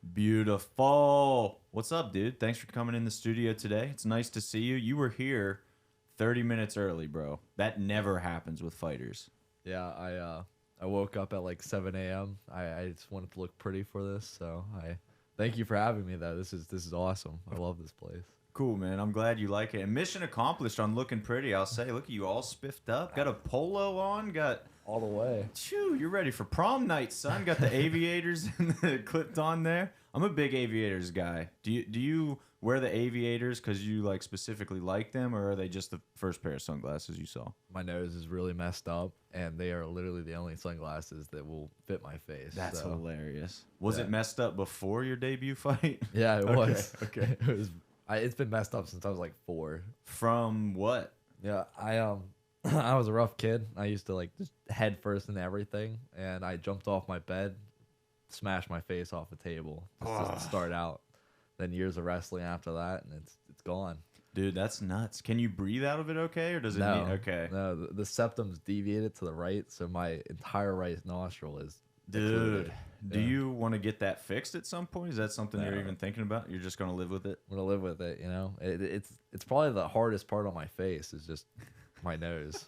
Beautiful. What's up, dude? Thanks for coming in the studio today. It's nice to see you. You were here 30 minutes early, bro. That never happens with fighters. Yeah, I woke up at like 7 a.m. I just wanted to look pretty for this, so I thank you for having me though. This is awesome. I love this place. Cool, man. I'm glad you like it. And mission accomplished on looking pretty, I'll say. Look at you all spiffed up. Got a polo on. Got All the way. Phew, you're ready for prom night, son. Got the aviators clipped on there. I'm a big aviators guy. Do you wear the aviators because you like specifically like them, or are they just the first pair of sunglasses you saw? My nose is really messed up, and they are literally the only sunglasses that will fit my face. That's so. hilarious. Was Yeah. it messed up before your debut fight? Yeah, it was. Okay. It was. It's been messed up since I was like 4. From what? Yeah, I was a rough kid. I used to like just head first into everything, and I jumped off my bed, smashed my face off a table just to start out. Then years of wrestling after that, and it's gone. Dude, that's nuts. Can you breathe out of it okay, or does it No, need... Okay. no, the septum's deviated to the right, so my entire right nostril is Dude, occluded. do Yeah. you want to get that fixed at some point? Is that something you're No. even thinking about? You're just going to live with it? I'm gonna live with it. You know, it's probably the hardest part on my face is just my nose.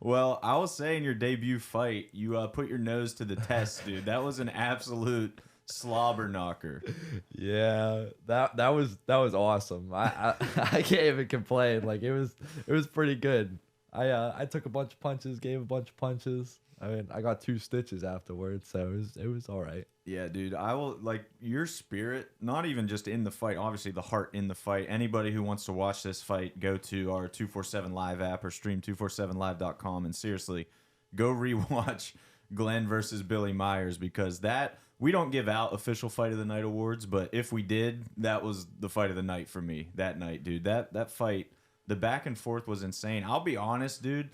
Well, I will say in your debut fight, you put your nose to the test, dude. That was an absolute slobber knocker. Yeah, that was awesome. I can't even complain. Like it was pretty good. I took a bunch of punches, gave a bunch of punches. I mean, I got 2 stitches afterwards, so it was all right. Yeah, dude. I will like your spirit, not even just in the fight, obviously the heart in the fight. Anybody who wants to watch this fight, go to our 247 Live app or stream 247live.com and seriously, go rewatch Glenn versus Billy Myers because that we don't give out official fight of the night awards, but if we did, that was the fight of the night for me that night, dude. That fight, the back and forth was insane. I'll be honest, dude.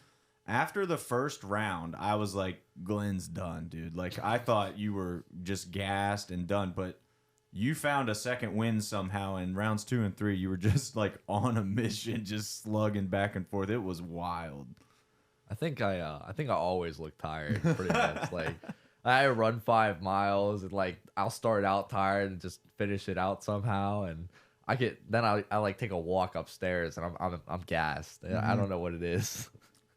After the first round, I was like, Glenn's done, dude. Like, I thought you were just gassed and done, but you found a second win somehow. In rounds 2 and 3, you were just, like, on a mission, just slugging back and forth. It was wild. I think I always look tired, pretty much. Like I run 5 miles and like I'll start out tired and just finish it out somehow, and I like take a walk upstairs and I'm gassed. I don't know what it is.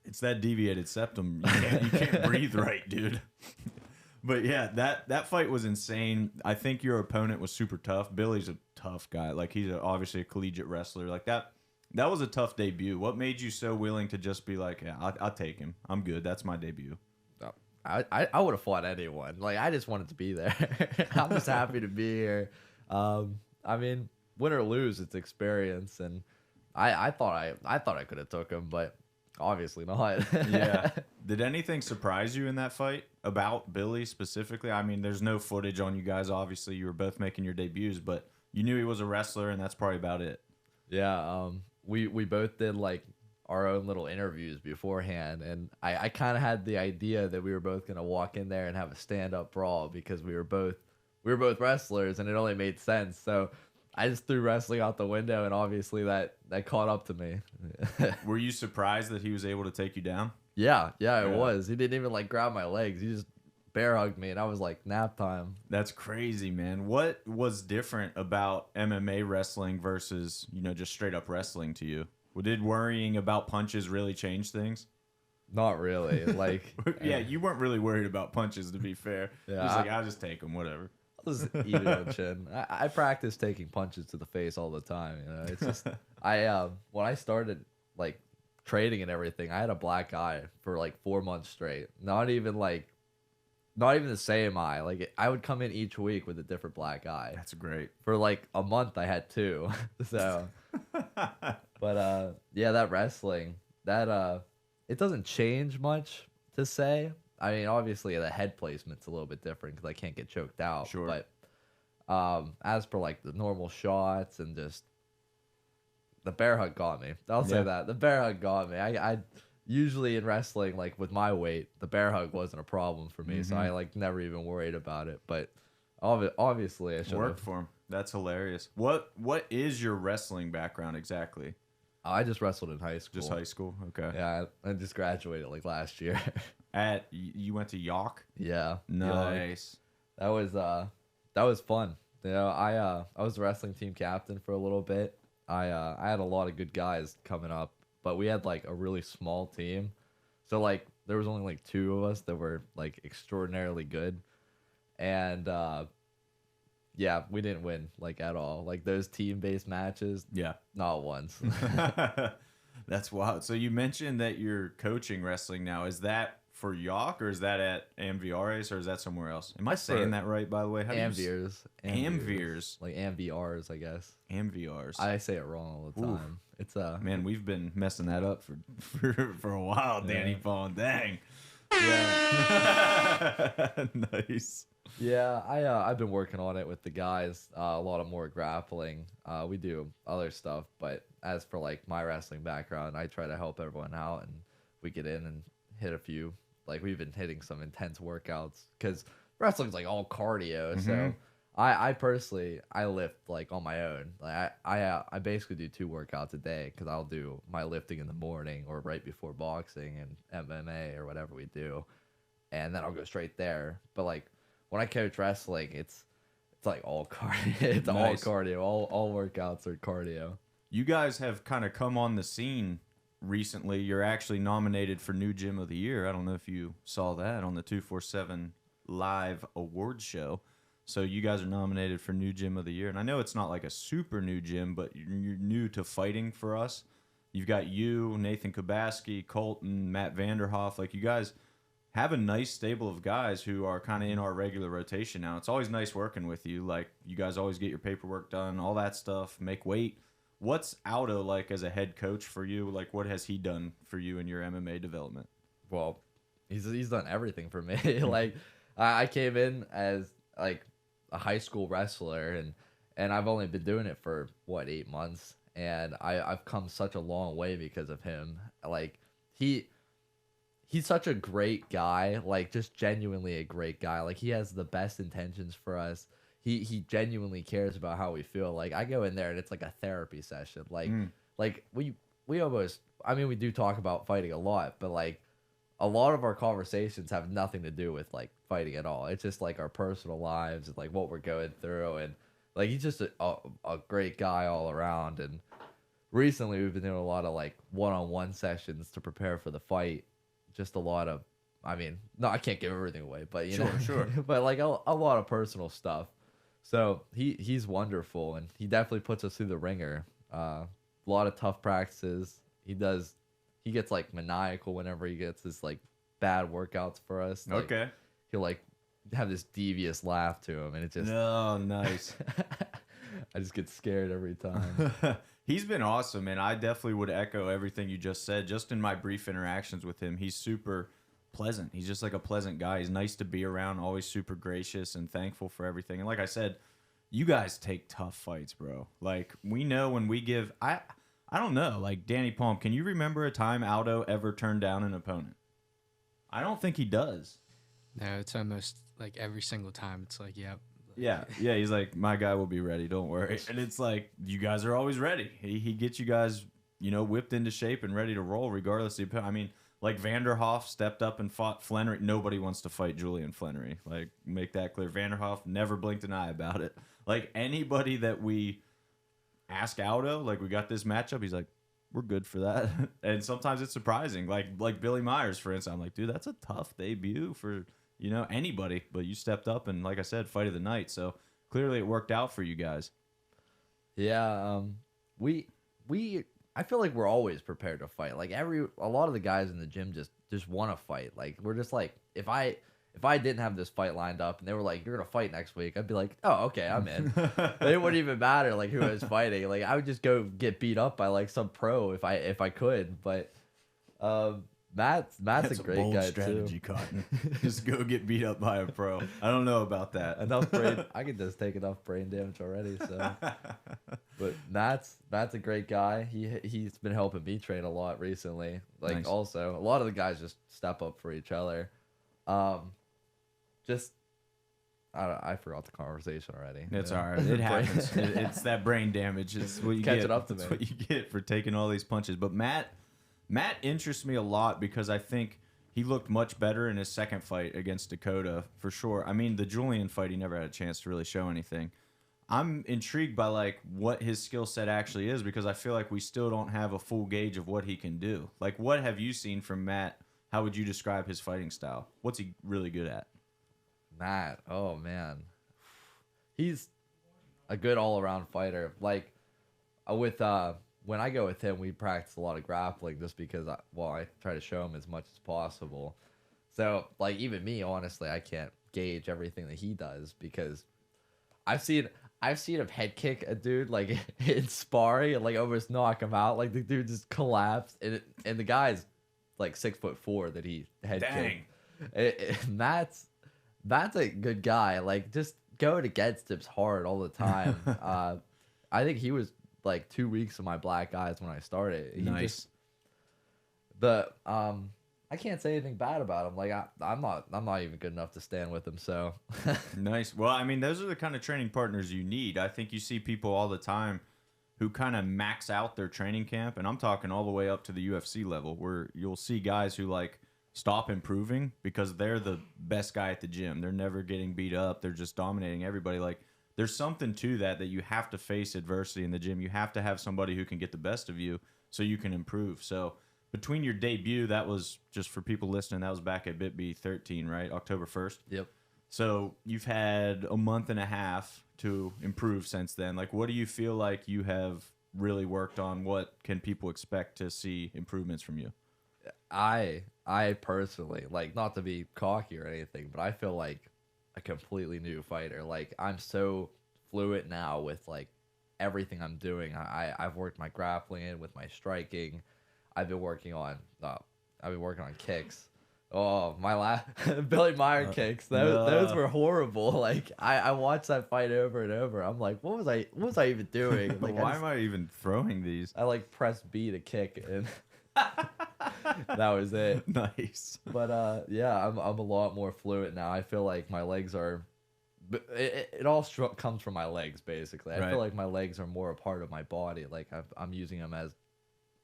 It's that deviated septum. You can't breathe right, dude. But yeah, that fight was insane. I think your opponent was super tough. Billy's a tough guy. Like he's obviously a collegiate wrestler. Like that was a tough debut. What made you so willing to just be like, yeah, I'll take him. I'm good. That's my debut. I would have fought anyone. Like I just wanted to be there. I'm just happy to be here. I mean, win or lose, it's experience, and I thought I could have took him, but obviously not. Yeah. Did anything surprise you in that fight about Billy specifically? I mean, there's no footage on you guys. Obviously, you were both making your debuts, but you knew he was a wrestler, and that's probably about it. Yeah. We both did like our own little interviews beforehand, and I kind of had the idea that we were both gonna walk in there and have a stand-up brawl because we were both wrestlers, and it only made sense. So I just threw wrestling out the window, and obviously that caught up to me. Were you surprised that he was able to take you down? Yeah, it was. He didn't even like grab my legs. He just bear hugged me, and I was like, nap time. That's crazy, man. What was different about MMA wrestling versus, just straight up wrestling to you? Did worrying about punches really change things? Not really. Like, yeah, you weren't really worried about punches, to be fair. Yeah, Just like, I'll just take them, whatever. I was eating a chin. I practice taking punches to the face all the time. It's just when I started like trading and everything, I had a black eye for like 4 months straight. Not even the same eye. Like I would come in each week with a different black eye. That's great. For like a month, I had 2. So, but yeah, that wrestling it doesn't change much to say. I mean, obviously the head placement's a little bit different because I can't get choked out. Sure. But as per like the normal shots and just the bear hug got me. I'll say that the bear hug got me. I usually in wrestling, like with my weight, the bear hug wasn't a problem for me, so I like never even worried about it. But obviously, I should Worked for him. That's hilarious. What is your wrestling background exactly? I just wrestled in high school. Just high school? Okay. Yeah, I just graduated like last year. You went to York? Yeah. Nice. That was fun. I was the wrestling team captain for a little bit. I had a lot of good guys coming up, but we had like a really small team. So like there was only like 2 of us that were like extraordinarily good. And yeah, we didn't win like at all. Like those team-based matches, Yeah. not once. That's wild. So you mentioned that you're coaching wrestling now. Is that for Yawk or is that at AMVRs or is that somewhere else? Am I saying that right, by the way? How do you Amvirs. Like AMVRs, I guess. AMVRs. I say it wrong all the time. It's Man, we've been messing that up for a while, Danny Paul. Dang. Yeah. Nice. Yeah, I've been working on it with the guys. A lot of more grappling. We do other stuff, but as for like my wrestling background, I try to help everyone out, and we get in and hit a few. Like we've been hitting some intense workouts because wrestling's like all cardio. So I personally I lift like on my own. Like I basically do 2 workouts a day because I'll do my lifting in the morning or right before boxing and MMA or whatever we do, and then I'll go straight there. But like when I coach wrestling, it's like all cardio. It's Nice. all cardio. All workouts are cardio. You guys have kind of come on the scene recently. You're actually nominated for New Gym of the Year. I don't know if you saw that on the 247 Live Awards show. So you guys are nominated for New Gym of the Year. And I know it's not like a super new gym, but you're new to fighting for us. You've got you, Nathan Kabaski, Colton, Matt Vanderhoff. Like you guys have a nice stable of guys who are kind of in our regular rotation now. It's always nice working with you. Like you guys always get your paperwork done, all that stuff, make weight. What's Aldo like as a head coach for you? Like what has he done for you in your MMA development? Well, he's done everything for me. Like I came in as like a high school wrestler, and I've only been doing it for what 8 months, and I've come such a long way because of him. Like he's such a great guy, like just genuinely a great guy. Like he has the best intentions for us. He genuinely cares about how we feel. Like I go in there and it's like a therapy session. Like we almost, I mean, we do talk about fighting a lot, but like a lot of our conversations have nothing to do with like fighting at all. It's just like our personal lives and like what we're going through. And like he's just a great guy all around. And recently we've been doing a lot of like one-on-one sessions to prepare for the fight. Just a lot of, I mean, no, I can't give everything away, but you know, Sure. but like a lot of personal stuff. So he's wonderful, and he definitely puts us through the ringer. A lot of tough practices. He gets like maniacal whenever he gets his like bad workouts for us. Like, Okay. He'll like have this devious laugh to him, and it just Oh, nice. I just get scared every time. He's been awesome, and I definitely would echo everything you just said. Just in my brief interactions with him, he's super pleasant. He's just like a pleasant guy. He's nice to be around, always super gracious and thankful for everything. And like I said, you guys take tough fights, bro. Like we know when we give, I don't know, like Danny Palm, can you remember a time Aldo ever turned down an opponent? I don't think he does. No, it's almost like every single time. It's like, yep. Yeah, he's like, my guy will be ready, don't worry. And it's like, you guys are always ready. He gets you guys, you know, whipped into shape and ready to roll regardless of, I mean, like Vanderhoff stepped up and fought Flannery. Nobody wants to fight Julian Flannery. Like, make that clear. Vanderhoff never blinked an eye about it. Like, anybody that we ask Aldo, like, we got this matchup, he's like, we're good for that. And sometimes it's surprising. Like Billy Myers, for instance. I'm like, dude, that's a tough debut for, you know, anybody. But you stepped up and, like I said, fight of the night. So clearly it worked out for you guys. Yeah, I feel like we're always prepared to fight. Like a lot of the guys in the gym just want to fight. Like we're just like, if I didn't have this fight lined up and they were like, you're gonna fight next week, I'd be like, oh, okay, I'm in. It wouldn't even matter like who I was fighting. Like I would just go get beat up by like some pro if I could. But Matt's That's a great bold guy strategy, too. Cotton. Just go get beat up by a pro. I don't know about that. Enough brain. I could just take enough brain damage already. So, but Matt's a great guy. He's been helping me train a lot recently. Like Nice. Also, a lot of the guys just step up for each other. I forgot the conversation already. It's Yeah. all right. It happens. It's that brain damage. It's what you Catching get. up to It's me. what you get for taking all these punches. But Matt interests me a lot because I think he looked much better in his second fight against Dakota for sure. I mean, the Julian fight, he never had a chance to really show anything. I'm intrigued by like what his skill set actually is, because I feel like we still don't have a full gauge of what he can do. Like, what have you seen from Matt? How would you describe his fighting style? What's he really good at? Matt, oh man, he's a good all-around fighter. Like with when I go with him, we practice a lot of grappling just because I try to show him as much as possible. So like even me, honestly, I can't gauge everything that he does because I've seen him head kick a dude like in sparring and like almost knock him out. Like the dude just collapsed, and the guy's like 6'4" that he head kicked. That's a good guy. Like just going against him's hard all the time. I think he was like 2 weeks of my black eyes when I started. Nice. I can't say anything bad about him. Like I'm not even good enough to stand with him. So Nice. Well, I mean, those are the kind of training partners you need. I think you see people all the time who kind of max out their training camp, and I'm talking all the way up to the UFC level, where you'll see guys who like stop improving because they're the best guy at the gym. They're never getting beat up. They're just dominating everybody. Like, there's something to that you have to face adversity in the gym. You have to have somebody who can get the best of you so you can improve. So between your debut, that was, just for people listening, that was back at BitB 13, right? October 1st? Yep. So you've had a month and a half to improve since then. Like, what do you feel like you have really worked on? What can people expect to see improvements from you? I personally, like, not to be cocky or anything, but I feel like a completely new fighter. Like, I'm so fluid now with like everything I'm doing. I've worked my grappling in with my striking. I've been working on kicks. Oh, my Billy Meyer kicks. Those were horrible. Like I watched that fight over and over. I'm like, what was I even doing? Like, why am I even throwing these? I like pressed B to kick, and that was it. Nice. But yeah, I'm a lot more fluid now. I feel like my legs are. It all comes from my legs, basically. I feel like my legs are more a part of my body. Like I'm using them as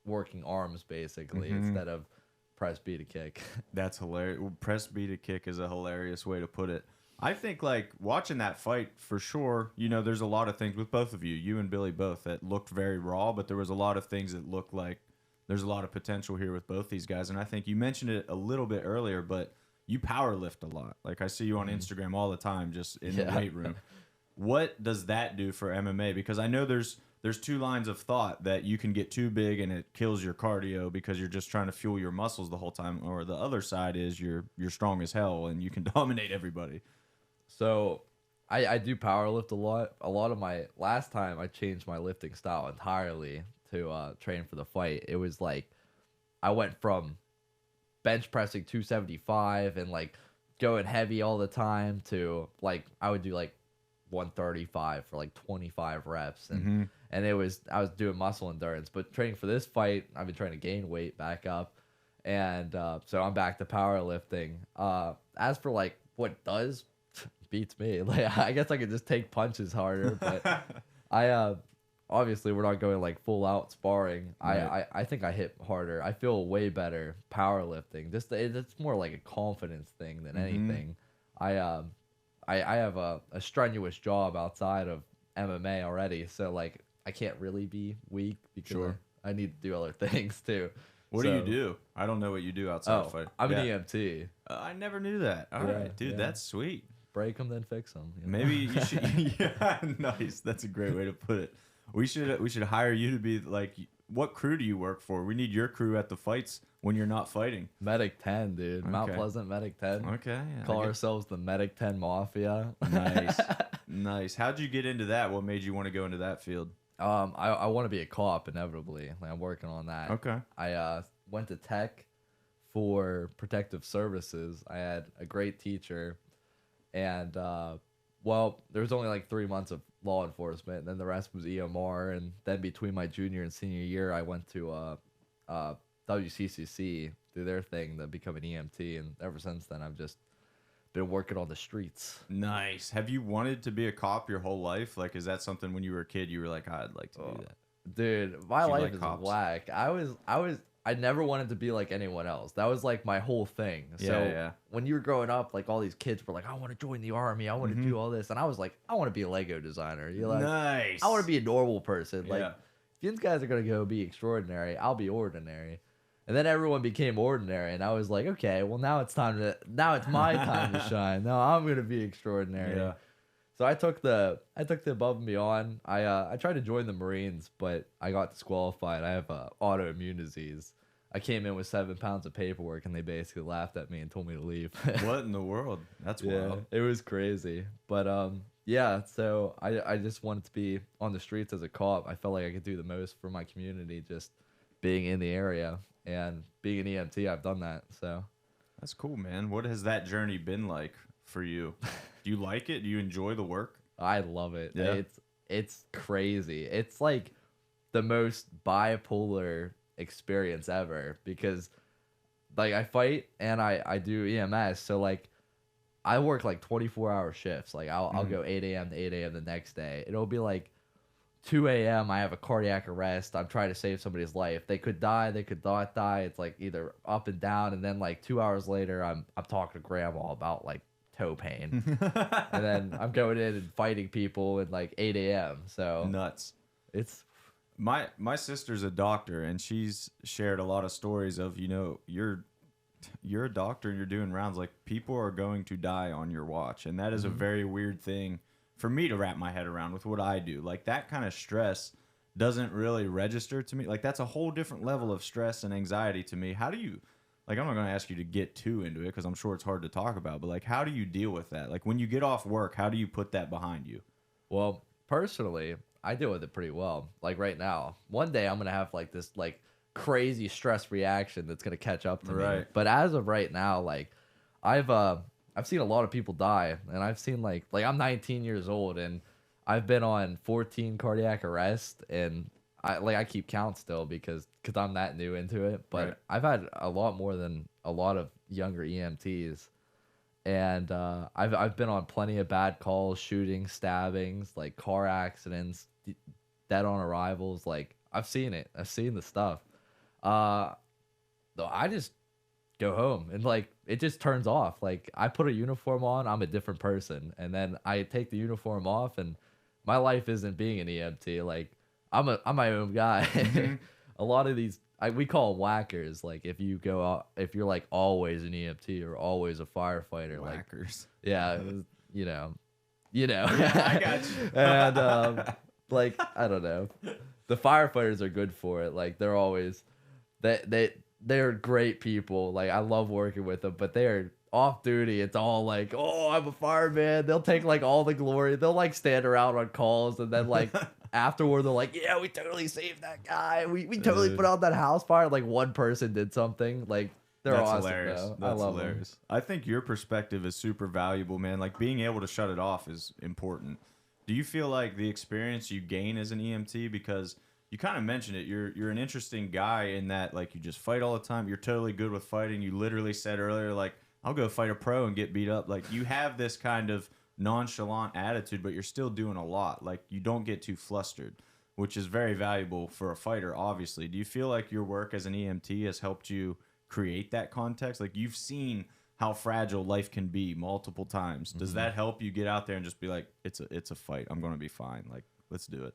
working arms, basically, instead of press B to kick. That's hilarious. Press B to kick is a hilarious way to put it. I think, like, watching that fight, for sure, you know, there's a lot of things with both of you, you and Billy both, that looked very raw, but there was a lot of things that looked like there's a lot of potential here with both these guys. And I think you mentioned it a little bit earlier, but you power lift a lot. Like, I see you on Instagram all the time, just in the weight room. What does that do for MMA? Because I know there's two lines of thought, that you can get too big and it kills your cardio because you're just trying to fuel your muscles the whole time, or the other side is you're strong as hell and you can dominate everybody. So I do power lift a lot. A lot of my last time I changed my lifting style entirely to train for the fight. It was like I went from bench pressing 275 and like going heavy all the time to like I would do like 135 for like 25 reps, and and I was doing muscle endurance. But training for this fight, I've been trying to gain weight back up, and so I'm back to powerlifting. As for like what does, beats me. Like I guess I could just take punches harder, but I obviously we're not going like full out sparring. Right. I think I hit harder. I feel way better powerlifting. Just it's more like a confidence thing than anything. I have a strenuous job outside of MMA already, so like I can't really be weak because I need to do other things too. What do you do? I don't know what you do outside of fight. I'm an EMT. I never knew that. All right, dude, that's sweet. Break them, then fix them. You know? Maybe you should. Yeah, nice. That's a great way to put it. We should hire you to be like. What crew do you work for? We need your crew at the fights when you're not fighting. Medic 10, dude. Okay. Mount Pleasant Medic 10. Okay. Yeah, Call ourselves the Medic 10 Mafia. Nice. Nice. How'd you get into that? What made you want to go into that field? I want to be a cop inevitably. Like, I'm working on that. Okay. I went to tech for protective services. I had a great teacher, and well, there was only like 3 months of law enforcement, and then the rest was EMR. And then between my junior and senior year, I went to WCCC, do their thing to become an EMT, and ever since then, I've just been working on the streets. Nice. Have you wanted to be a cop your whole life? Like, is that something when you were a kid you were like, I'd like to do that? Dude, my life is whack. I I never wanted to be like anyone else. That was like my whole thing. So when you were growing up, like all these kids were like, I want to join the army. I want to do all this. And I was like, I want to be a Lego designer. You're like, nice. I want to be a normal person. Like, if these guys are going to go be extraordinary, I'll be ordinary. And then everyone became ordinary. And I was like, okay, well, now it's my time to shine. Now I'm going to be extraordinary. Yeah. So I took the above and beyond. I tried to join the Marines, but I got disqualified. I have autoimmune disease. I came in with 7 pounds of paperwork, and they basically laughed at me and told me to leave. What in the world? That's wild. It was crazy. But so I just wanted to be on the streets as a cop. I felt like I could do the most for my community, just being in the area and being an EMT. I've done that. So that's cool, man. What has that journey been like for you? Do you like it? Do you enjoy the work? I love it. Yeah. It's crazy. It's like the most bipolar experience ever, because like I fight and I do EMS, so like I work like 24-hour shifts. Like I'll go 8 a.m. to 8 a.m. the next day. It'll be like 2 a.m. I have a cardiac arrest. I'm trying to save somebody's life. They could die, they could not die. It's like either up and down, and then like 2 hours later I'm talking to grandma about like toe pain. And then I'm going in and fighting people at like 8 a.m. So nuts. It's my sister's a doctor, and she's shared a lot of stories of, you're a doctor and you're doing rounds, like people are going to die on your watch, and that is a very weird thing for me to wrap my head around with what I do. Like that kind of stress doesn't really register to me. Like that's a whole different level of stress and anxiety to me. How do you, like, I'm not going to ask you to get too into it because I'm sure it's hard to talk about, but like how do you deal with that? Like when you get off work, how do you put that behind you? Well, personally, I deal with it pretty well. Like right now, one day I'm going to have like this like crazy stress reaction that's going to catch up to me. But as of right now, like I've seen a lot of people die, and I've seen like I'm 19 years old, and I've been on 14 cardiac arrests, and I keep count still because I'm that new into it. But I've had a lot more than a lot of younger EMTs. And I've been on plenty of bad calls, shootings, stabbings, like car accidents, dead on arrivals. Like I've seen it. I've seen the stuff. Though I just go home and like it just turns off. Like I put a uniform on, I'm a different person, and then I take the uniform off, and my life isn't being an EMT. Like I'm my own guy. A lot of these. We call them whackers. Like if you go out, if you're like always an EMT or always a firefighter, whackers. Like you know. Yeah, I got you. And like I don't know, the firefighters are good for it. Like they're always they're great people. Like I love working with them, but they're off duty. It's all like, oh, I'm a fireman. They'll take like all the glory. They'll like stand around on calls, and then like. Afterward, they're like, yeah, we totally saved that guy. We totally put out that house fire. Like one person did something. Like they're That's awesome. Hilarious. Though. That's I love hilarious. them. I think your perspective is super valuable, man. Like being able to shut it off is important. Do you feel like the experience you gain as an EMT, because you kind of mentioned it, you're an interesting guy in that like you just fight all the time. You're totally good with fighting. You literally said earlier, like, I'll go fight a pro and get beat up. Like you have this kind of nonchalant attitude, but you're still doing a lot. Like you don't get too flustered, which is very valuable for a fighter, obviously. Do you feel like your work as an EMT has helped you create that context? Like you've seen how fragile life can be multiple times. Does that help you get out there and just be like, it's a fight. I'm going to be fine. Like, let's do it.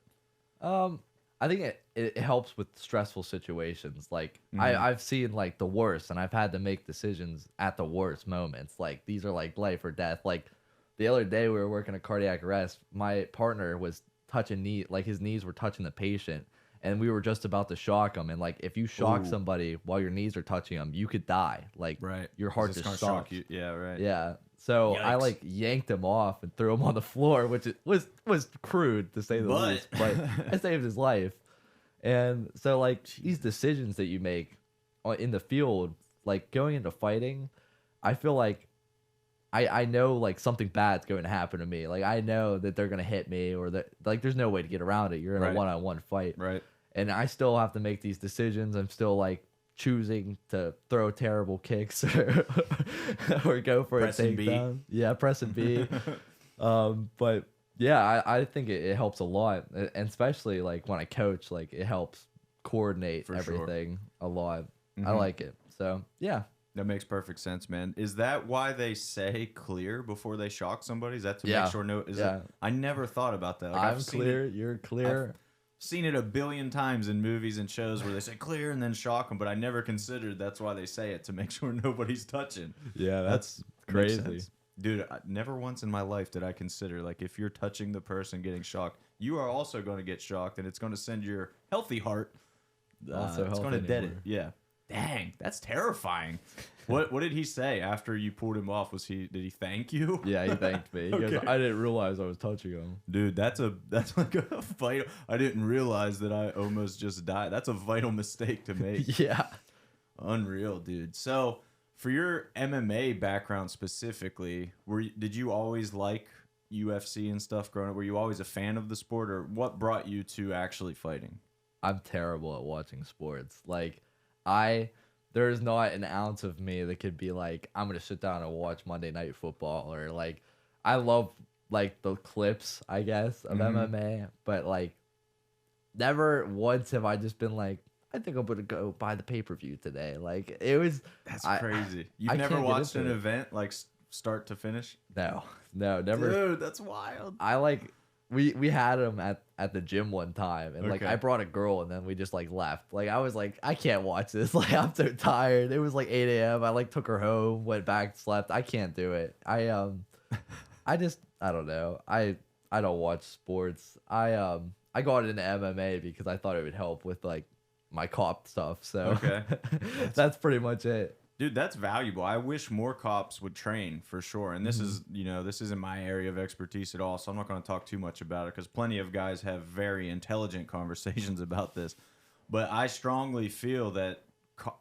I think it helps with stressful situations. Like I've seen like the worst, and I've had to make decisions at the worst moments. Like these are like life or death. Like the other day we were working a cardiac arrest. My partner was touching like his knees were touching the patient, and we were just about to shock him. And like if you shock somebody while your knees are touching them, you could die. Like your heart just stops. Yeah, right. Yeah. So I like yanked him off and threw him on the floor, which was crude to say the least, but I saved his life. And so like these decisions that you make in the field, like going into fighting, I feel like I know like something bad's going to happen to me. Like I know that they're going to hit me, or that like there's no way to get around it. You're in a one-on-one fight. Right. And I still have to make these decisions. I'm still like choosing to throw terrible kicks or go for press a takedown. Yeah, press and B. But yeah, I think it helps a lot. And especially like when I coach, like it helps coordinate everything a lot. I like it. So yeah. That makes perfect sense, man. Is that why they say clear before they shock somebody? Is that to Yeah. make sure? No, is it? I never thought about that. Like, I'm clear. You're clear. I've seen it a billion times in movies and shows where they say clear and then shock them, but I never considered that's why they say it, to make sure nobody's touching. Yeah, that's makes crazy. sense. Dude, never once in my life did I consider, like, if you're touching the person getting shocked, you are also going to get shocked, and it's going to send your healthy heart. It's going to dead it. Yeah. Dang, that's terrifying. What did he say after you pulled him off? Did he thank you? Yeah, he thanked me. He goes, I didn't realize I was touching him. Dude, that's like a vital. I didn't realize that I almost just died. That's a vital mistake to make. Yeah. Unreal, dude. So, for your MMA background specifically, did you always like UFC and stuff growing up? Were you always a fan of the sport, or what brought you to actually fighting? I'm terrible at watching sports. Like, there's not an ounce of me that could be like, I'm gonna sit down and watch Monday Night Football, or like, I love like the clips, I guess, of MMA, but like, never once have I just been like, I think I'm gonna go buy the pay-per-view today. Like, That's crazy. You've never watched an event like start to finish? No, never. Dude, that's wild. I like. We had him at the gym one time, and like I brought a girl, and then we just like left. Like, I was like, I can't watch this. Like, I'm so tired. It was like 8 a.m. I like took her home, went back, slept. I can't do it. I don't know. I don't watch sports. I got into MMA because I thought it would help with like my cop stuff. So that's pretty much it. Dude, that's valuable. I wish more cops would train, for sure. And this is, this isn't my area of expertise at all, so I'm not going to talk too much about it, because plenty of guys have very intelligent conversations about this. But I strongly feel that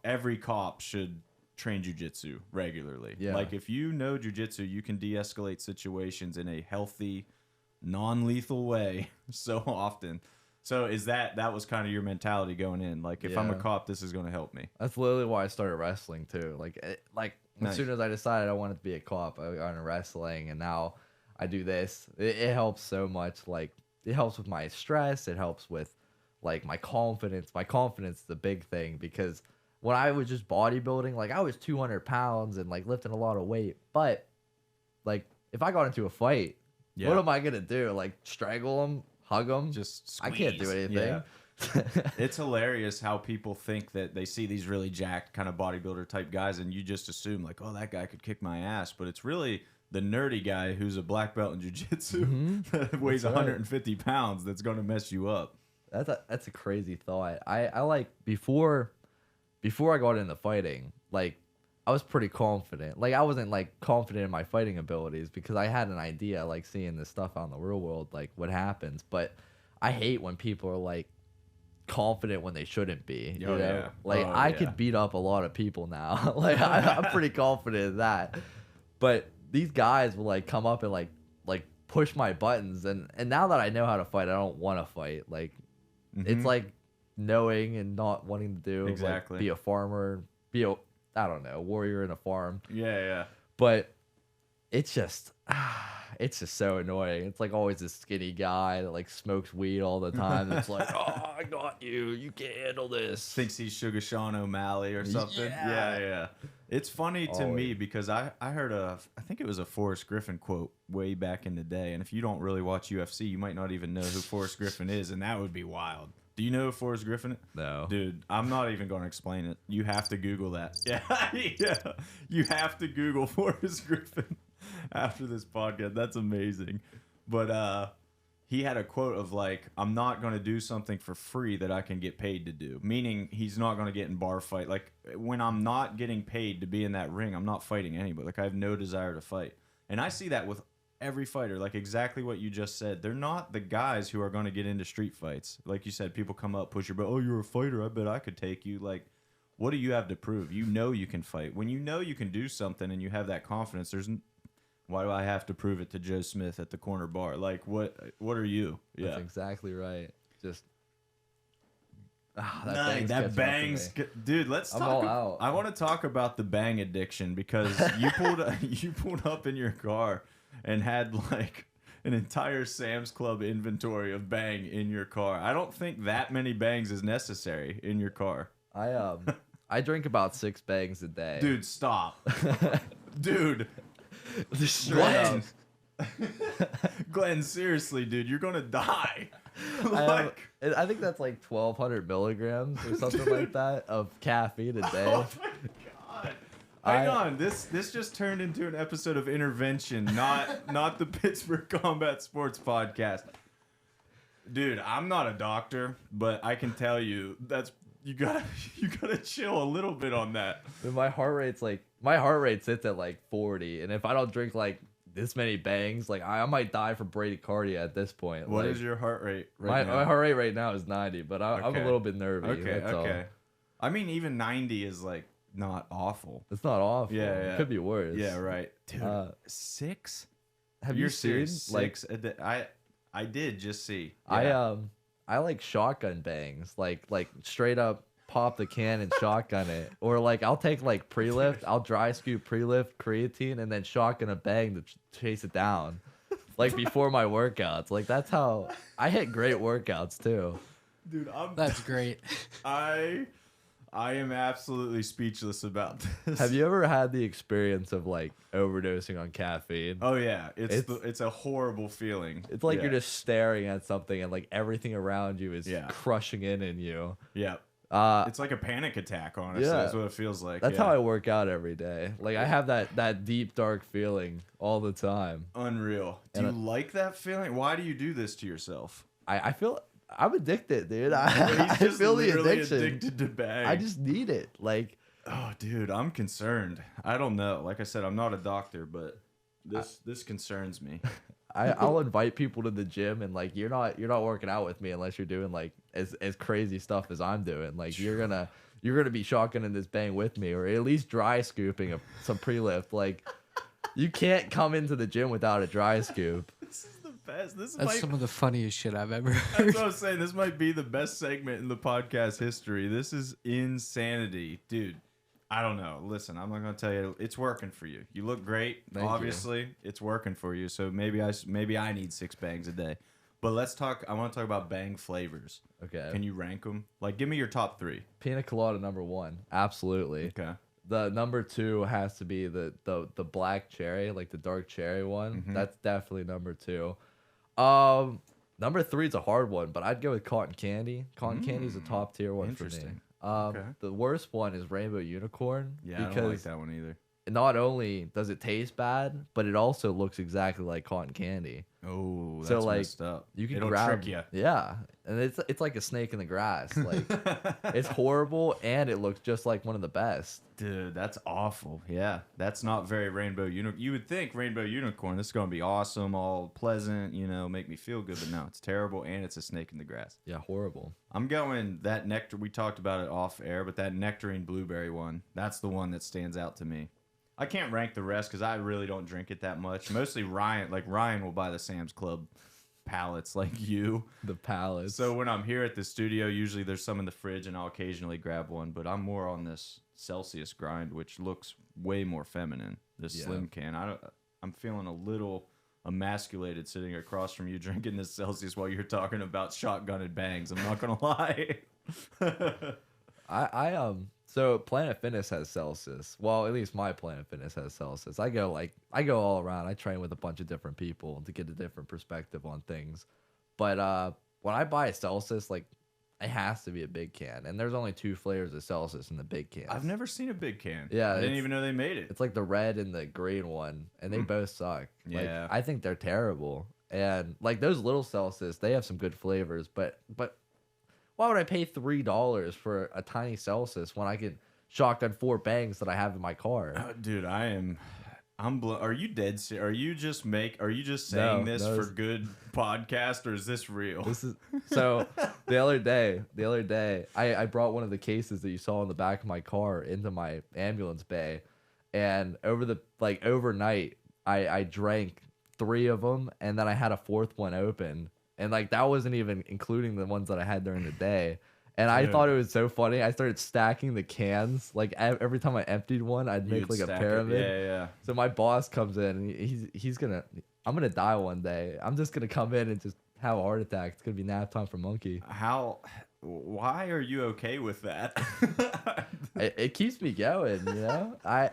every cop should train jiu-jitsu regularly. Yeah. Like, if you know jiu-jitsu, you can de-escalate situations in a healthy, non-lethal way so often. So that was kind of your mentality going in? Like, if I'm a cop, this is going to help me. That's literally why I started wrestling too. As soon as I decided I wanted to be a cop, I got into wrestling, and now I do this. It helps so much. Like, it helps with my stress. It helps with like my confidence. My confidence is the big thing, because when I was just bodybuilding, like, I was 200 pounds and like lifting a lot of weight. But like, if I got into a fight, what am I gonna do? Like, strangle them? Hug them? Just squeeze. I can't do anything. Yeah. It's hilarious how people think that they see these really jacked kind of bodybuilder type guys, and you just assume like, oh, that guy could kick my ass. But it's really the nerdy guy who's a black belt in jiu-jitsu that weighs 150 pounds that's going to mess you up. That's a crazy thought. I like, before I got into fighting, like, I was pretty confident. Like, I wasn't like confident in my fighting abilities, because I had an idea, like, seeing this stuff out in the real world, like what happens. But I hate when people are like confident when they shouldn't be. You know? Yeah. Like, I could beat up a lot of people now. Like, I'm pretty confident in that. But these guys will like come up and like push my buttons, and now that I know how to fight, I don't want to fight. Like, it's like knowing and not wanting to do. Exactly. Like, be a farmer, I don't know, warrior in a farm. Yeah. But it's just so annoying. It's like always this skinny guy that like smokes weed all the time. It's like, oh, I got you. You can't handle this. Thinks he's Sugar Sean O'Malley or something. Yeah. It's funny to me because I heard I think it was a Forrest Griffin quote way back in the day. And if you don't really watch UFC, you might not even know who Forrest Griffin is, and that would be wild. Do you know who Forrest Griffin is? No. Dude, I'm not even going to explain it. You have to Google that. Yeah. You have to Google Forrest Griffin after this podcast. That's amazing. But he had a quote of like, I'm not going to do something for free that I can get paid to do. Meaning he's not going to get in bar fight. Like, when I'm not getting paid to be in that ring, I'm not fighting anybody. Like, I have no desire to fight. And I see that with every fighter, like exactly what you just said. They're not the guys who are going to get into street fights. Like you said, people come up, push your butt. Oh, you're a fighter. I bet I could take you. Like, what do you have to prove? You know you can fight. When you know you can do something and you have that confidence, why do I have to prove it to Joe Smith at the corner bar? Like, what are you? Yeah, that's exactly right. Just that bangs, dude. Let's talk. All out. I want to talk about the bang addiction, because you pulled up in your car and had like an entire Sam's Club inventory of bang in your car. I don't think that many bangs is necessary in your car. I I drink about 6 bangs a day. Dude, stop. Dude. Straight up. Glenn, seriously, dude, you're gonna die. I think that's like 1,200 milligrams or something like that of caffeine a day. Oh my god! Hang on, this just turned into an episode of Intervention, not the Pittsburgh Combat Sports Podcast. Dude, I'm not a doctor, but I can tell you you gotta chill a little bit on that. My heart rate sits at like 40, and if I don't drink like this many bangs, like I might die from bradycardia at this point. What like, is your heart rate right now? My heart rate right now is 90, but I'm a Okay. little bit nervous. Okay. I mean, even 90 is like not awful. It's not awful. Yeah. It could be worse. Yeah, right. Dude, 6? Have You're you seen serious? like 6? I did just see. I Yeah. I like shotgun bangs, like straight up pop the can and shotgun it, or like I'll take like pre-lift, I'll dry scoop pre-lift creatine and then shotgun a bang to chase it down, like before my workouts. Like that's how I hit great workouts too. Dude, That's great. I am absolutely speechless about this. Have you ever had the experience of like overdosing on caffeine? Oh yeah, it's a horrible feeling. It's like Yeah. you're just staring at something and like everything around you is Yeah. crushing in you. Yeah. It's like a panic attack, honestly. Yeah. That's what it feels like. That's yeah. how I work out every day. Like I have that deep dark feeling all the time. Unreal. Do And you like that feeling? Why do you do this to yourself? I feel I'm addicted, dude. I He's just feel the literally addiction. addicted to bang. I just need it. Like Oh, dude, I'm concerned. I don't know. Like I said, I'm not a doctor, but this concerns me. I'll invite people to the gym and like you're not working out with me unless you're doing like as crazy stuff as I'm doing. Like you're gonna be shotgunning this bang with me, or at least dry scooping some pre-lift. Like you can't come into the gym without a dry scoop. This is the best. This That's might, some of the funniest shit I've ever heard. that's what I was saying. This might be the best segment in the podcast history. This is insanity, dude. I don't know. Listen, I'm not gonna tell you. It's working for you. You look great. Thank you. Obviously, it's working for you. So maybe I need 6 bangs a day. But let's talk. I want to talk about bang flavors. Okay. Can you rank them? Like, give me your top 3. Pina colada #1. Absolutely. Okay. The #2 has to be the black cherry, like the dark cherry one. Mhm. That's definitely #2. #3 is a hard one, but I'd go with cotton candy. Cotton candy is a top tier one for me. Interesting. Okay. The worst one is rainbow unicorn. Yeah, I because don't like that one either. not only does it taste bad, but it also looks exactly like cotton candy. Oh, that's So, like, messed up. You can It'll grab, trick you. yeah, and it's like a snake in the grass. Like it's horrible, and it looks just like one of the best. Dude, that's awful. Yeah, that's not very rainbow unicorn. You would think rainbow unicorn, this is going to be awesome, all pleasant, make me feel good. But no, it's terrible, and it's a snake in the grass. Yeah, horrible. I'm going that nectar. We talked about it off air, but that nectarine blueberry one, that's the one that stands out to me. I can't rank the rest because I really don't drink it that much. Mostly Ryan. Like, Ryan will buy the Sam's Club pallets like you. The palace. So when I'm here at the studio, usually there's some in the fridge, and I'll occasionally grab one. But I'm more on this Celsius grind, which looks way more feminine. This slim can. I'm feeling a little emasculated sitting across from you drinking this Celsius while you're talking about shotgunning bangs. I'm not gonna lie. So Planet Fitness has Celsius. Well, at least my Planet Fitness has Celsius. I go all around. I train with a bunch of different people to get a different perspective on things. But when I buy a Celsius, like it has to be a big can, and there's only 2 flavors of Celsius in the big can. I've never seen a big can. Yeah, I didn't even know they made it. It's like the red and the green one, and they both suck. Like, Yeah. I think they're terrible. And like those little Celsius, they have some good flavors, but why would I pay $3 for a tiny Celsius when I can shotgun 4 bangs that I have in my car? Dude, I'm are you dead serious? Are you just saying No, this no, for good podcast, or is this real? This is so. The other day, I brought one of the cases that you saw in the back of my car into my ambulance bay, and overnight, I drank 3 of them, and then I had a 4th one open, and like that wasn't even including the ones that I had during the day. And I thought it was so funny. I started stacking the cans. Like every time I emptied one, I'd make like a pyramid. Yeah. So my boss comes in, and I'm gonna die one day. I'm just gonna come in and just have a heart attack. It's gonna be nap time for Monkey. why are you okay with that? It keeps me going, you know. I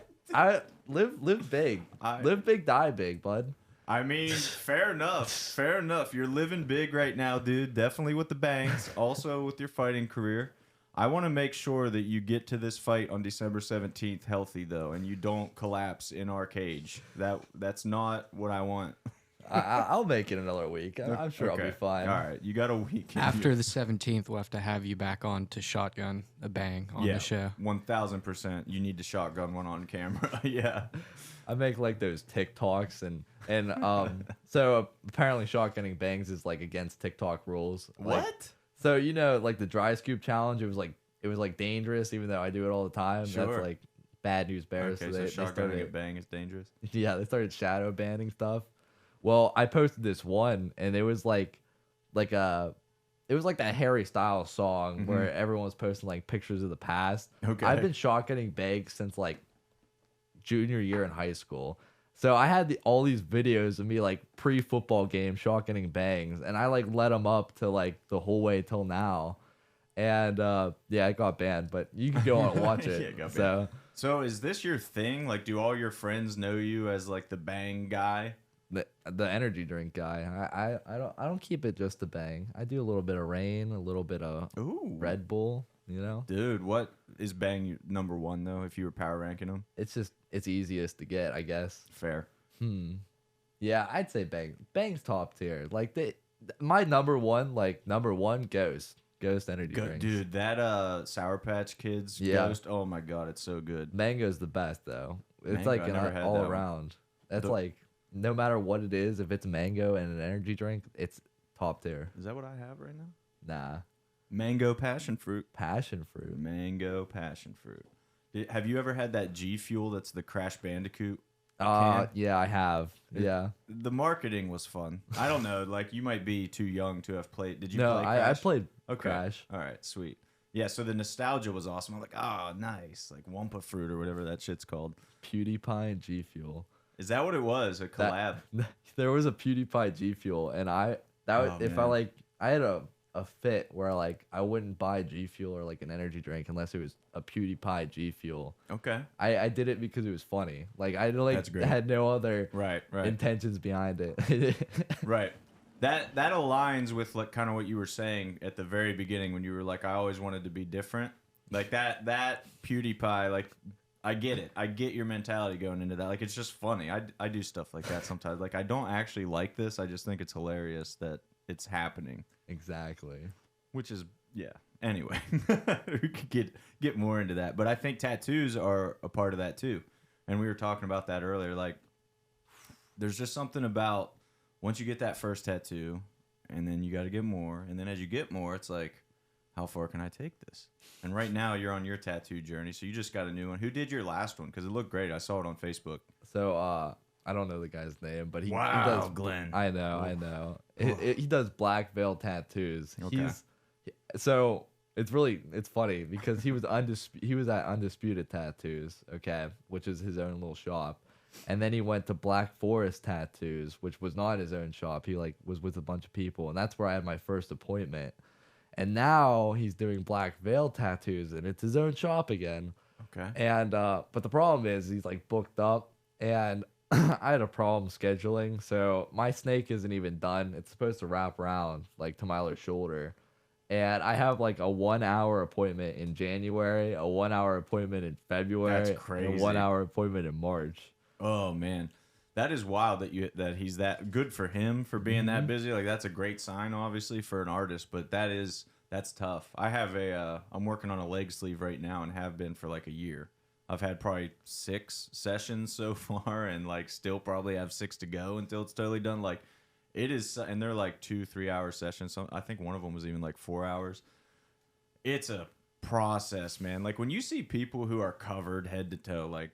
live big, live big, die big, bud. I mean, fair enough. Fair enough. You're living big right now, dude. Definitely with the bangs. Also with your fighting career. I want to make sure that you get to this fight on December 17th healthy, though, and you don't collapse in our cage. That's not what I want. I'll make it another week. I'm sure Okay. I'll be fine. All right. You got a week. After the 17th, we'll have to have you back on to shotgun a bang on the show. 1,000%. You need to shotgun one on camera. Yeah. I make like those TikToks and so apparently shotgunning bangs is like against TikTok rules. Like, What? so you know, like the dry scoop challenge, it was like dangerous, even though I do it all the time. Sure. That's like bad news bears. Okay, so so shotgunning started, a bang is dangerous. yeah, they started shadow banning stuff. Well, I posted this one, and it was like that Harry Styles song where everyone was posting like pictures of the past. Okay. I've been shotgunning bangs since like junior year in high school. So I had all these videos of me like pre-football game shotgunning bangs, and I like let them up to like the whole way till now. And yeah, it got banned, but you can go on and watch it. Yeah, it got banned. So is this your thing? Like, do all your friends know you as like the bang guy? The energy drink guy. I don't keep it just to bang. I do a little bit of rain, a little bit of Red Bull, you know. Dude, what is bang number one though? If you were power ranking them, It's easiest to get, I guess. fair. Yeah, I'd say bang's top tier. Like my number one Ghost energy drinks. Dude, that Sour Patch Kids Ghost. Oh my god, it's so good. Mango's the best though. It's Mango, like I an never had all that one. around. That's like no matter what it is, if it's mango and an energy drink, it's top tier. Is that what I have right now? Nah, Mango passion fruit. passion fruit. Mango passion fruit. Have you ever had that G Fuel? That's the Crash Bandicoot. Yeah, I have. Yeah. The marketing was fun. I don't know. Like, you might be too young to have played. Did you No, play I Crash? played Okay. Crash. All right, sweet. Yeah, so the nostalgia was awesome. I'm like, oh, nice. Like Wumpa Fruit or whatever that shit's called. PewDiePie and G Fuel. Is that what it was? A collab? There was a PewDiePie G Fuel, and I had a fit where like I wouldn't buy G Fuel or like an energy drink unless it was a PewDiePie G Fuel. Okay. I did it because it was funny. Like I like That's great. had no other Right. intentions behind it. Right. That aligns with like kind of what you were saying at the very beginning when you were like, I always wanted to be different. Like that PewDiePie, like I get it. I get your mentality going into that. Like it's just funny. I do stuff like that sometimes. Like I don't actually like this. I just think it's hilarious that it's happening. Exactly. Which is Anyway, we could get more into that. But I think tattoos are a part of that too. And we were talking about that earlier. Like there's just something about once you get that first tattoo, and then you got to get more, and then as you get more, it's like, how far can I take this? And right now, you're on your tattoo journey, so you just got a new one. Who did your last one? Because it looked great. I saw it on Facebook. So I don't know the guy's name, but he Wow, does Glenn. I know. He does black veil tattoos. Okay. So it's funny because he was at Undisputed Tattoos, okay, which is his own little shop. And then he went to Black Forest Tattoos, which was not his own shop. He like was with a bunch of people, and that's where I had my first appointment. And now he's doing Black Veil Tattoos, and it's his own shop again. Okay. And but the problem is he's like booked up, and I had a problem scheduling, so my snake isn't even done. It's supposed to wrap around like to my other shoulder. And I have like a 1 hour appointment in January, a 1 hour appointment in February, That's crazy. and a 1 hour appointment in March. Oh man, that is wild that he's that good for him for being that busy. Like that's a great sign, obviously, for an artist. But that's tough. I have I'm working on a leg sleeve right now and have been for like a year. I've had probably 6 sessions so far, and like still probably have 6 to go until it's totally done. Like it is, and they're like 2-3 hour sessions. So I think one of them was even like 4 hours. It's a process, man. Like when you see people who are covered head to toe, like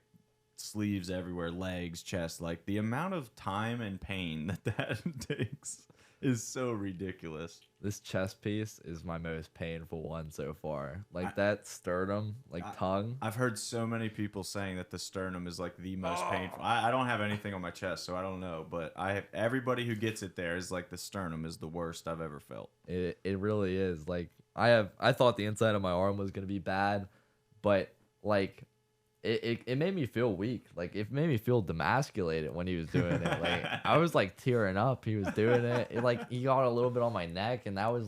sleeves everywhere, legs, chest, like the amount of time and pain that takes is so ridiculous. This chest piece is my most painful one so far. Like that sternum, tongue. I've heard so many people saying that the sternum is like the most painful. I don't have anything on my chest, so I don't know. But everybody who gets it there is like the sternum is the worst I've ever felt. It really is. Like I thought the inside of my arm was gonna be bad, but like it made me feel weak. Like it made me feel demasculated when he was doing it. Like I was like tearing up. He was doing it. Like he got a little bit on my neck, and that was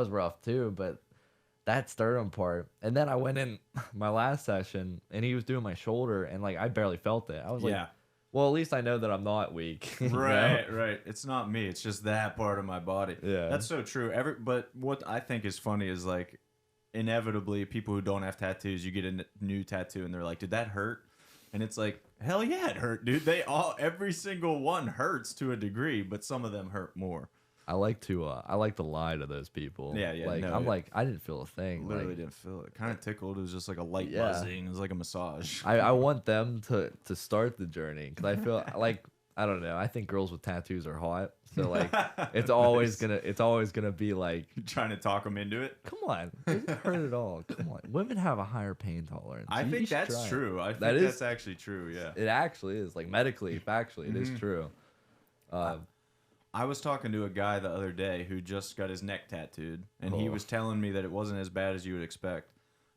rough too. But that sternum part, and then I went in my last session, and he was doing my shoulder, and like I barely felt it. I was like, well, at least I know that I'm not weak. Right. It's not me. It's just that part of my body. Yeah, that's so true. But what I think is funny is like, inevitably, people who don't have tattoos, you get a new tattoo and they're like, did that hurt? And it's like, hell yeah, it hurt, dude. Every single one hurts to a degree, but some of them hurt more. I like to lie to those people. Yeah. Like like, I didn't feel a thing. Literally didn't feel it. Kind of tickled. It was just like a light buzzing. It was like a massage. I want them to start the journey, because I feel like, I don't know. I think girls with tattoos are hot. So like, it's always gonna be like, you're trying to talk them into it. Come on, it doesn't hurt at all. Come on, women have a higher pain tolerance. I think that's true. I think that's actually true. Yeah, it actually is. Like medically, factually, it is true. I was talking to a guy the other day who just got his neck tattooed, and he was telling me that it wasn't as bad as you would expect.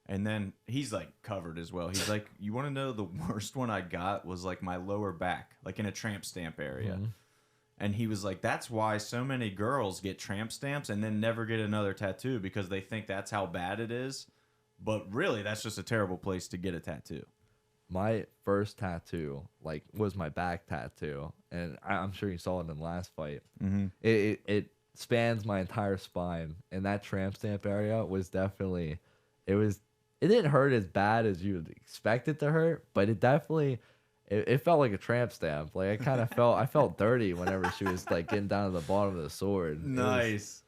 And then he's like covered as well. He's like, you want to know the worst one I got was like my lower back, like in a tramp stamp area. And he was like, that's why so many girls get tramp stamps and then never get another tattoo, because they think that's how bad it is. But really, that's just a terrible place to get a tattoo. My first tattoo, like, was my back tattoo. And I'm sure you saw it in the last fight. It spans my entire spine. And that tramp stamp area was definitely, it didn't hurt as bad as you would expect it to hurt, but it definitely, it felt like a tramp stamp. Like I felt dirty whenever she was like getting down to the bottom of the sword. Nice.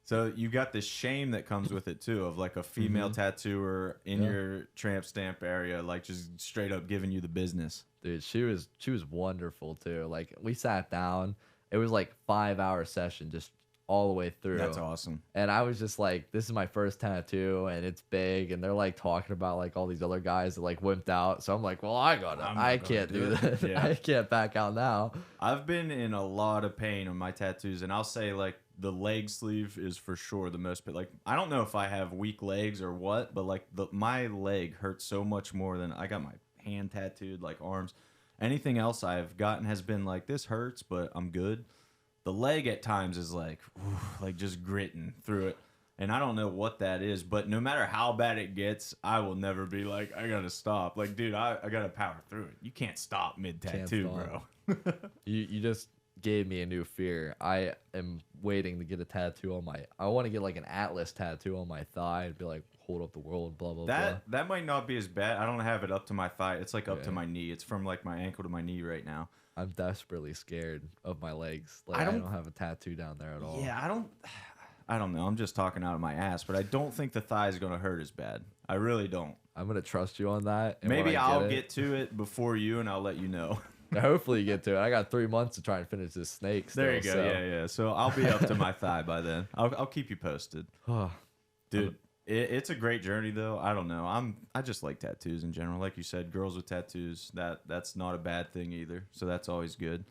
So you got this shame that comes with it too, of like a female tattooer in your tramp stamp area, like just straight up giving you the business. Dude, she was wonderful too. Like we sat down, it was like 5-hour session, just all the way through. That's awesome. And I was just like, this is my first tattoo, and it's big, and they're like talking about like all these other guys that like wimped out. So I'm like, well, I can't do this. Yeah. I can't back out now. I've been in a lot of pain on my tattoos, and I'll say like the leg sleeve is for sure the most. Like, I don't know if I have weak legs or what, but like my leg hurts so much more than I got my hand tattooed, like arms. Anything else I've gotten has been like, this hurts, but I'm good. The leg at times is like just gritting through it. And I don't know what that is, but no matter how bad it gets, I will never be like, I got to stop. Like, dude, I got to power through it. You can't stop mid-tattoo, bro. You just gave me a new fear. I am waiting to get a tattoo on I want to get like an Atlas tattoo on my thigh and be like, hold up the world, blah, blah, blah. That might not be as bad. I don't have it up to my thigh. It's like up to my knee. It's from like my ankle to my knee right now. I'm desperately scared of my legs. Like I don't have a tattoo down there at all. Yeah, I don't know. I'm just talking out of my ass, but I don't think the thigh is going to hurt as bad. I really don't. I'm going to trust you on that. Maybe I'll get to it before you, and I'll let you know. Hopefully you get to it. I got 3 months to try and finish this snake still, there you go. So. Yeah. So I'll be up to my thigh by then. I'll keep you posted. Dude, it's a great journey, though. I don't know. I just like tattoos in general. Like you said, girls with tattoos, that's not a bad thing either. So that's always good.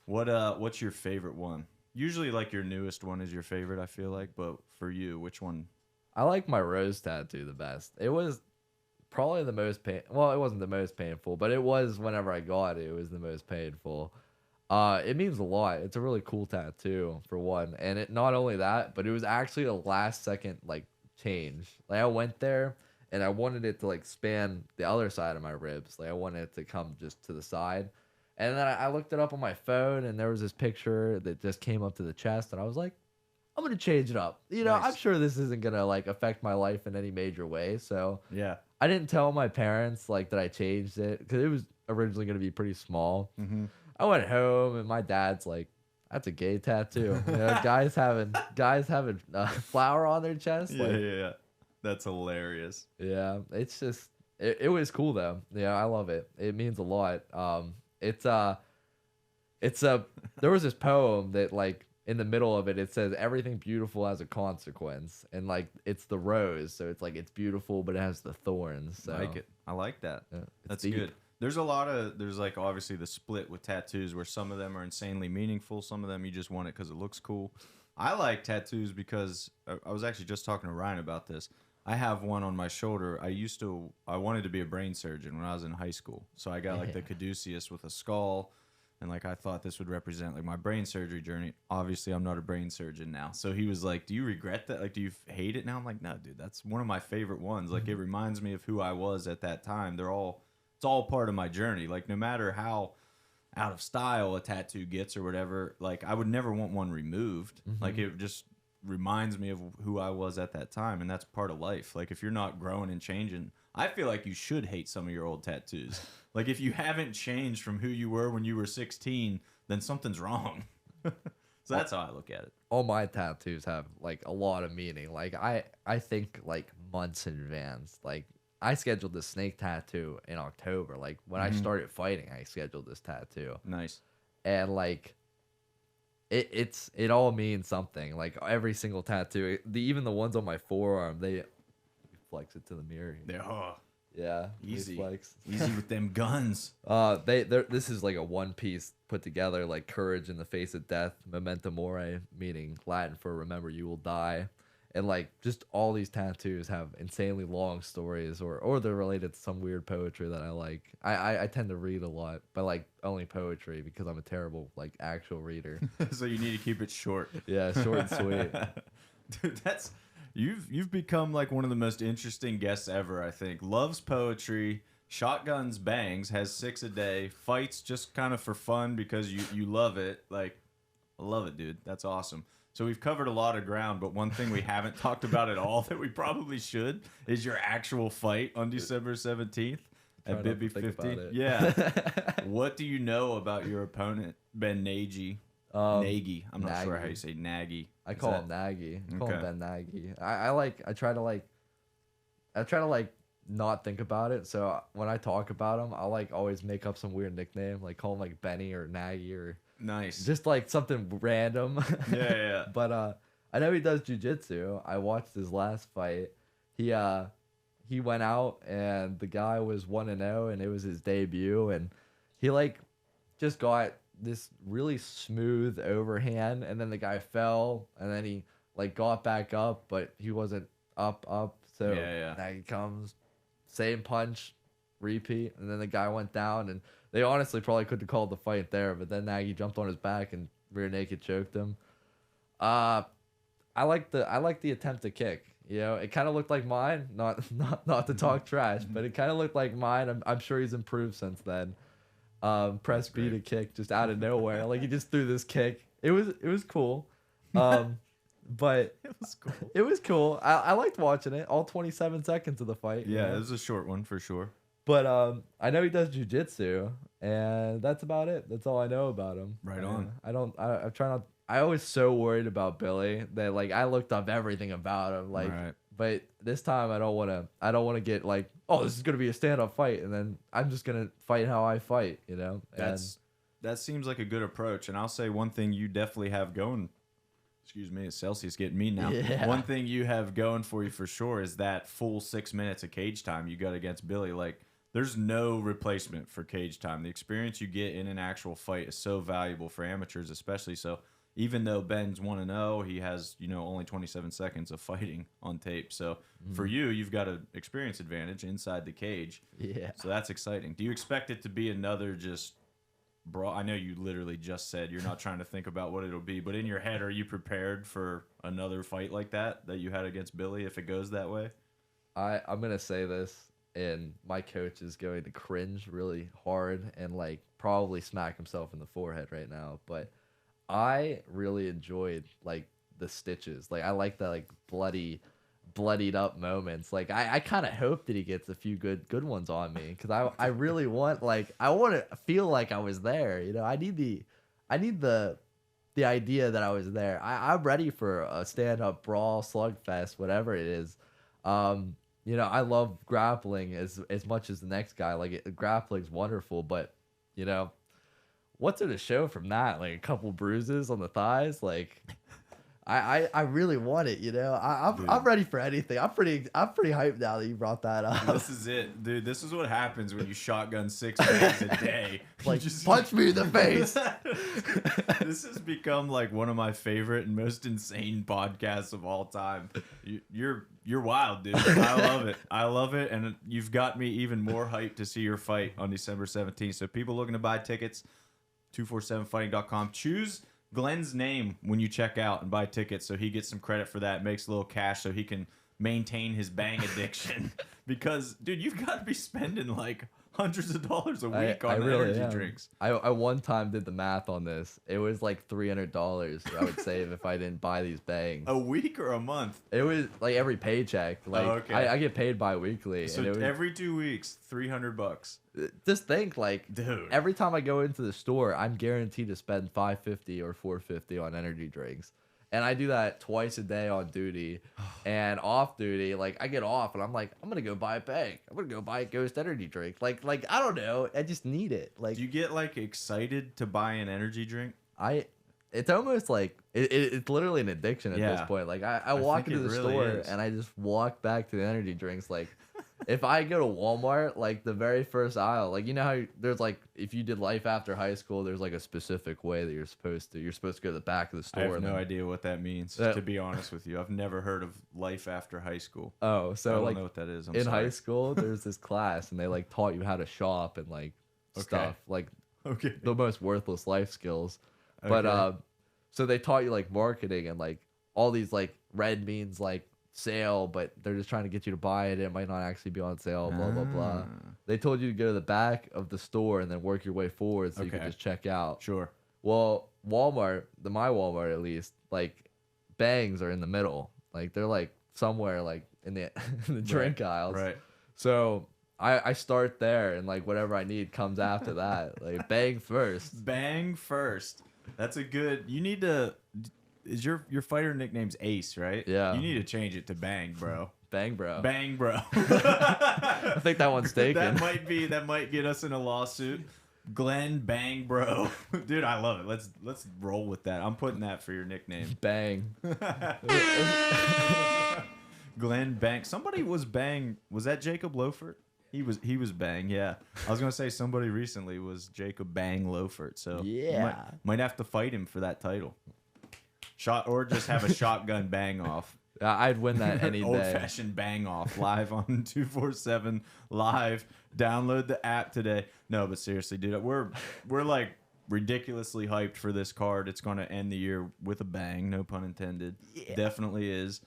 What's your favorite one? Usually, like, your newest one is your favorite, I feel like. But for you, which one? I like my rose tattoo the best. It was probably the most well, it wasn't the most painful, but it was whenever I got it. It was the most painful. It means a lot. It's a really cool tattoo, for one. And it not only that, but it was actually a last second, like, change. Like, I went there and I wanted it to like span the other side of my ribs. Like, I wanted it to come just to the side. And then I looked it up on my phone, and there was this picture that just came up to the chest, and I was like, I'm gonna change it up. You know, nice. I'm sure this isn't gonna like affect my life in any major way. So yeah, I didn't tell my parents like that I changed it, because it was originally gonna be pretty small. I went home, and my dad's like, that's a gay tattoo. You know, guys having flower on their chest. Yeah. That's hilarious. Yeah, it's just it was cool though. Yeah, I love it. It means a lot. It's there was this poem that like in the middle of it, it says everything beautiful has a consequence, and like it's the rose, so it's like it's beautiful, but it has the thorns. So I like it. I like that. yeah, That's deep. good. There's like obviously the split with tattoos where some of them are insanely meaningful, some of them you just want it because it looks cool. I like tattoos because I was actually just talking to Ryan about this. I have one on my shoulder. I wanted to be a brain surgeon when I was in high school, so I got like the caduceus with a skull. And like I thought this would represent like my brain surgery journey. Obviously, I'm not a brain surgeon now. So he was like, "Do you regret that? Like, do you hate it now?" I'm like, "No, dude. That's one of my favorite ones. Like, it reminds me of who I was at that time. It's all part of my journey. Like, no matter how out of style a tattoo gets or whatever, like I would never want one removed. Like, it just reminds me of who I was at that time, and that's part of life. Like, if you're not growing and changing, I feel like you should hate some of your old tattoos. Like, if you haven't changed from who you were when you were 16, then something's wrong. So that's how I look at it. All my tattoos have like a lot of meaning. Like I think like months in advance. Like I scheduled this snake tattoo in October. Like when I started fighting, I scheduled this tattoo. Nice. And like it all means something. Like every single tattoo, even the ones on my forearm, they flex it to the mirror. Yeah, Easy. flex. Easy with them guns. This is like a one piece put together, like courage in the face of death, memento mori, meaning Latin for remember you will die, and like just all these tattoos have insanely long stories, or they're related to some weird poetry that I like. I tend to read a lot, but like only poetry because I'm a terrible like actual reader. So you need to keep it short. Yeah, short and sweet. Dude, you've become like one of the most interesting guests ever, I think. Loves poetry, shotguns, bangs, has 6 a day, fights just kind of for fun because you love it. Like, I love it, dude. That's awesome. So we've covered a lot of ground, but one thing we haven't talked about at all that we probably should is your actual fight on December 17th at Bibby 15. Yeah. What do you know about your opponent, Ben Nagy? Nagy. I'm not sure how you say Nagy. I call him Nagy. I call him Ben Nagy. I try to like not think about it. So when I talk about him, I like always make up some weird nickname, like call him like Benny or Nagy or nice, just like something random. Yeah. But I know he does jujitsu. I watched his last fight. He went out and the guy was 1-0 and it was his debut and he like just got this really smooth overhand and then the guy fell and then he like got back up but he wasn't up so now he comes same punch repeat and then the guy went down and they honestly probably could have called the fight there but then Nagy jumped on his back and rear naked choked him. I like the attempt to kick. You know, it kind of looked like mine, not to talk trash, but it kind of looked like mine. I'm sure he's improved since then. Press B to kick just out of nowhere. Like he just threw this kick. It was cool. But it was cool. I liked watching it. All 27 seconds of the fight. Yeah, it was a short one for sure. But I know he does jujitsu, and that's about it. That's all I know about him. Right on. I try not. I was so worried about Billy that like I looked up everything about him. Like, right. But this time I don't want to get like, oh, this is gonna be a stand-up fight, and then I'm just gonna fight how I fight. You know. That seems like a good approach. And I'll say one thing you definitely have going. Excuse me, it's Celsius getting me now. Yeah. One thing you have going for you for sure is that full 6 minutes of cage time you got against Billy. Like, there's no replacement for cage time. The experience you get in an actual fight is so valuable for amateurs, especially. So even though Ben's 1-0, he has, only 27 seconds of fighting on tape. So for you, you've got an experience advantage inside the cage. Yeah. So that's exciting. Do you expect it to be another just I know you literally just said you're not trying to think about what it'll be, but in your head, are you prepared for another fight like that you had against Billy if it goes that way? I'm going to say this, and my coach is going to cringe really hard and like probably smack himself in the forehead right now, but I really enjoyed like the stitches. Like I like the like bloodied up moments. Like I kind of hope that he gets a few good ones on me because I really want I want to feel like I was there. I need the idea that I was there. I'm ready for a stand up brawl, slugfest, whatever it is. I love grappling as much as the next guy. Like grappling's wonderful, but what's there to show from that? Like a couple bruises on the thighs, like. I really want it, you know. I'm ready for anything. I'm pretty hyped now that you brought that up. This is it, dude. This is what happens when you shotgun 6 bags a day. Like, just punch me in the face. This has become like one of my favorite and most insane podcasts of all time. You're wild, dude. I love it. I love it, and you've got me even more hyped to see your fight on December 17th. So people looking to buy tickets, 247fighting.com. Choose Glenn's name when you check out and buy tickets, so he gets some credit for that, makes a little cash so he can maintain his bang addiction. Because, dude, you've got to be spending like hundreds of dollars a week on energy drinks. I one time did the math on this. It was like $300 I would save if I didn't buy these bangs. A week or a month? It was like every paycheck. Like, okay. I get paid bi-weekly. So and every 2 weeks, $300. Just think, like, dude, every time I go into the store, I'm guaranteed to spend $5.50 or $4.50 on energy drinks. And I do that twice a day on duty. And off duty, like, I get off and I'm like, I'm gonna go buy a bang. I'm gonna go buy a Ghost energy drink. Like I don't know. I just need it. Like, do you get like excited to buy an energy drink? It's almost like it's literally an addiction at this point. Like, I walk into the store and I just walk back to the energy drinks. Like, if I go to Walmart, like the very first aisle, like, you know how there's like, if you did life after high school, there's like a specific way that you're supposed to go to the back of the store. I have no idea what that means, to be honest with you. I've never heard of life after high school. Oh, so I don't like, know what that is. in high school, there's this class and they like taught you how to shop and like stuff, like the most worthless life skills. But so they taught you like marketing and like all these, like, red means like sale, but they're just trying to get you to buy it. It might not actually be on sale, blah blah blah. They told you to go to the back of the store and then work your way forward so you could just check out. Sure. Well, Walmart, my Walmart at least, like, bangs are in the middle. Like, they're like somewhere like in the drink aisles. Right. So I start there and like whatever I need comes after that. Like, bang first. Bang first. That's a good. You need to. Is your fighter nickname's Ace, right? Yeah. You need to change it to Bang, bro. Bang, bro. Bang, bro. I think that one's taken. That might get us in a lawsuit. Glenn Bang, bro. Dude, I love it. Let's roll with that. I'm putting that for your nickname. Bang. Glenn Bang. Somebody was Bang. Was that Jacob Loeffert? He was Bang, yeah. I was gonna say somebody recently was Jacob Bang Loeffert, so yeah, might have to fight him for that title. Or just have a shotgun bang off. I'd win that any day. Old-fashioned bang off live on 247 Live. Download the app today. No, but seriously, dude, we're like ridiculously hyped for this card. It's gonna end the year with a bang, no pun intended. Yeah. Definitely is.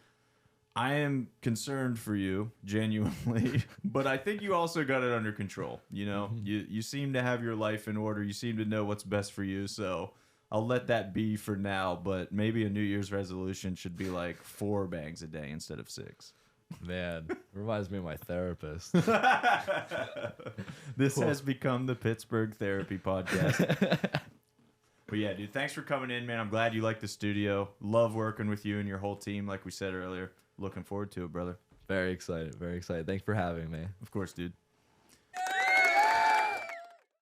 I am concerned for you, genuinely, but I think you also got it under control. You know, you seem to have your life in order. You seem to know what's best for you, so I'll let that be for now. But maybe a New Year's resolution should be like 4 bangs a day instead of 6. Man, reminds me of my therapist. This has become the Pittsburgh Therapy Podcast. But yeah, dude, thanks for coming in, man. I'm glad you like the studio. Love working with you and your whole team, like we said earlier. Looking forward to it, brother. Very excited. Very excited. Thanks for having me. Of course, dude.